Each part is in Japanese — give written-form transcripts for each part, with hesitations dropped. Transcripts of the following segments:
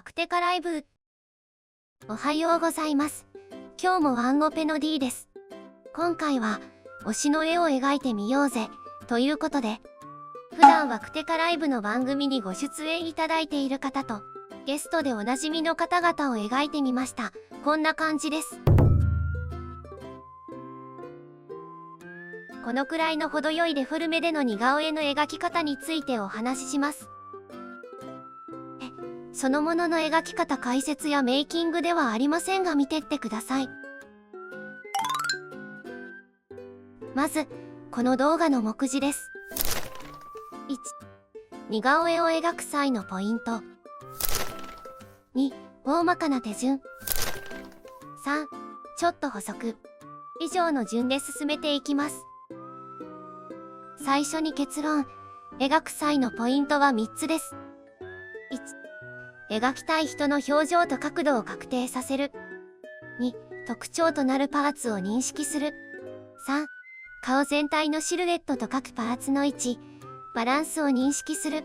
ワクテカライブ。おはようございます。今日もワンオペの D です。今回は推しの絵を描いてみようぜということで、普段ワクテカライブの番組にご出演いただいている方とゲストでおなじみの方々を描いてみました。こんな感じです。このくらいの程よいデフォルメでの似顔絵の描き方についてお話しします。そのものの描き方解説やメイキングではありませんが見てってください。まず、この動画の目次です。1、似顔絵を描く際のポイント。2、大まかな手順。3、ちょっと補足。以上の順で進めていきます。最初に結論。描く際のポイントは3つです。1、描きたい人の表情と角度を確定させる。2、特徴となるパーツを認識する。3、顔全体のシルエットと各パーツの位置、バランスを認識する。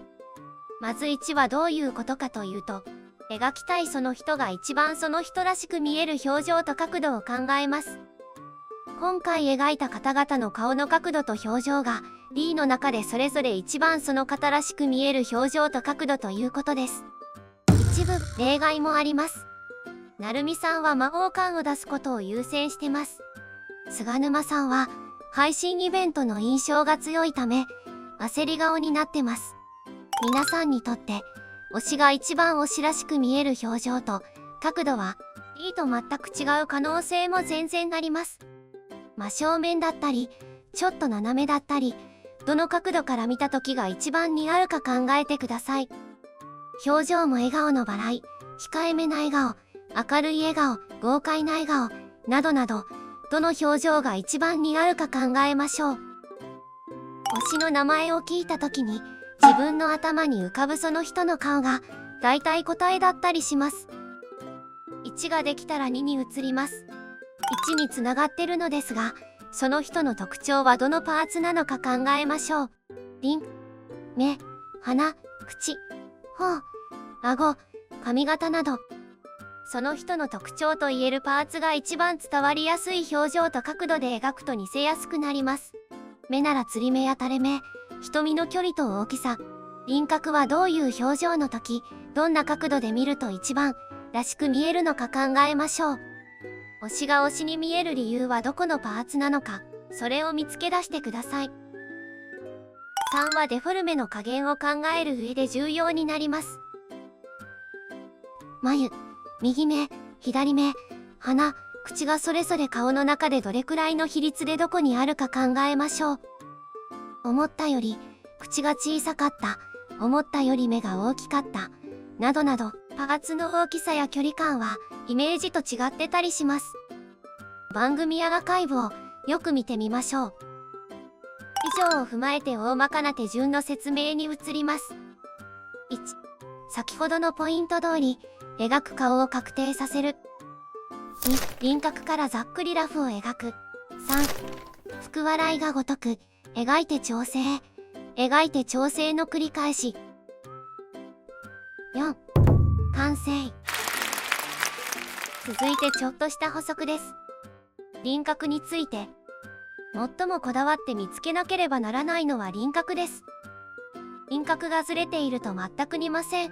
まず1はどういうことかというと、描きたいその人が一番その人らしく見える表情と角度を考えます。今回描いた方々の顔の角度と表情が D の中でそれぞれ一番その方らしく見える表情と角度ということです。一部例外もあります。なるみさんは魔法感を出すことを優先してます。菅沼さんは配信イベントの印象が強いため焦り顔になってます。皆さんにとって推しが一番推しらしく見える表情と角度は D と全く違う可能性も全然あります。真正面だったりちょっと斜めだったり、どの角度から見た時が一番似合うか考えてください。表情も笑顔のバラい、控えめな笑顔、明るい笑顔、豪快な笑顔などなど、どの表情が一番似合うか考えましょう。推しの名前を聞いた時に自分の頭に浮かぶその人の顔が大体答えだったりします。1ができたら2に移ります。1につながってるのですが、その人の特徴はどのパーツなのか考えましょう。輪、目、鼻、口、頬、顎、髪型など、その人の特徴といえるパーツが一番伝わりやすい表情と角度で描くと似せやすくなります。目ならつり目や垂れ目、瞳の距離と大きさ、輪郭はどういう表情の時、どんな角度で見ると一番らしく見えるのか考えましょう。推しが推しに見える理由はどこのパーツなのか、それを見つけ出してください。3はデフォルメの加減を考える上で重要になります。眉、右目、左目、鼻、口がそれぞれ顔の中でどれくらいの比率でどこにあるか考えましょう。思ったより口が小さかった、思ったより目が大きかった、などなど、パーツの大きさや距離感はイメージと違ってたりします。番組アーカイブをよく見てみましょう。以上を踏まえて大まかな手順の説明に移ります。1、先ほどのポイント通り描く顔を確定させる。2、輪郭からざっくりラフを描く。3、福笑いがごとく描いて調整、描いて調整の繰り返し。4、完成。続いてちょっとした補足です。輪郭について最もこだわって見つけなければならないのは輪郭です。輪郭がずれていると全く似ません。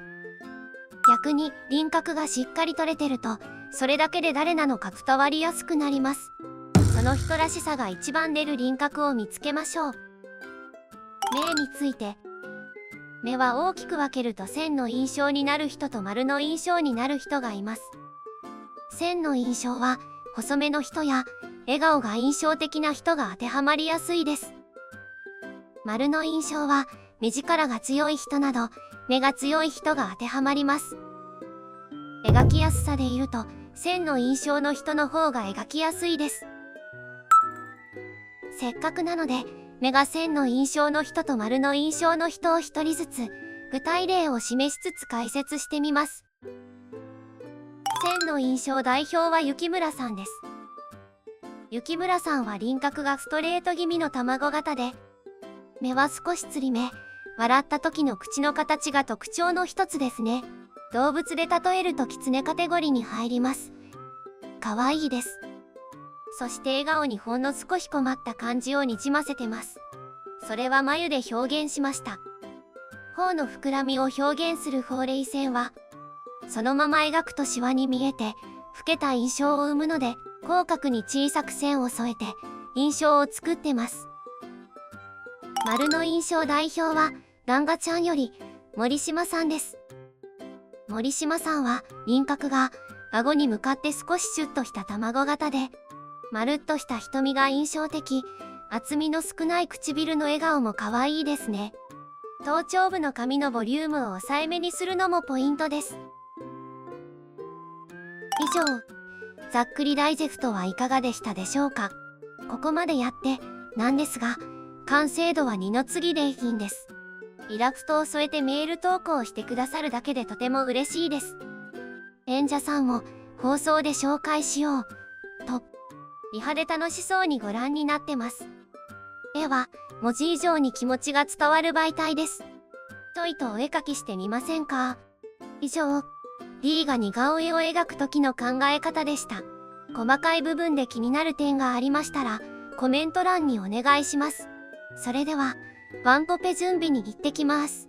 逆に輪郭がしっかり取れてるとそれだけで誰なのか伝わりやすくなります。その人らしさが一番出る輪郭を見つけましょう。目について、目は大きく分けると線の印象になる人と丸の印象になる人がいます。線の印象は細めの人や笑顔が印象的な人が当てはまりやすいです。丸の印象は目力が強い人など目が強い人が当てはまります。描きやすさでいうと線の印象の人の方が描きやすいです。せっかくなので目が線の印象の人と丸の印象の人を一人ずつ具体例を示しつつ解説してみます。線の印象代表は雪村さんです。雪村さんは輪郭がストレート気味の卵型で、目は少しつり目、笑った時の口の形が特徴の一つですね。動物で例えるとキツネカテゴリーに入ります。可愛いです。そして笑顔にほんの少し困った感じをにじませてます。それは眉で表現しました。頬の膨らみを表現するほうれい線は、そのまま描くとシワに見えて、老けた印象を生むので、口角に小さく線を添えて、印象を作ってます。丸の印象代表は、ガンガちゃんより、森島さんです。森島さんは、輪郭が、顎に向かって少しシュッとした卵型で、まるっとした瞳が印象的、厚みの少ない唇の笑顔も可愛いですね。頭頂部の髪のボリュームを抑えめにするのもポイントです。以上、ざっくりダイジェストはいかがでしたでしょうか。ここまでやってなんですが、完成度は2の次でいいんです。イラストを添えてメール投稿してくださるだけでとても嬉しいです。演者さんも放送で紹介しようとリハで楽しそうにご覧になってます。絵は文字以上に気持ちが伝わる媒体です。ちょいとお絵描きしてみませんか。以上、D が似顔絵を描く時の考え方でした。細かい部分で気になる点がありましたらコメント欄にお願いします。それではワンポペ準備に行ってきます。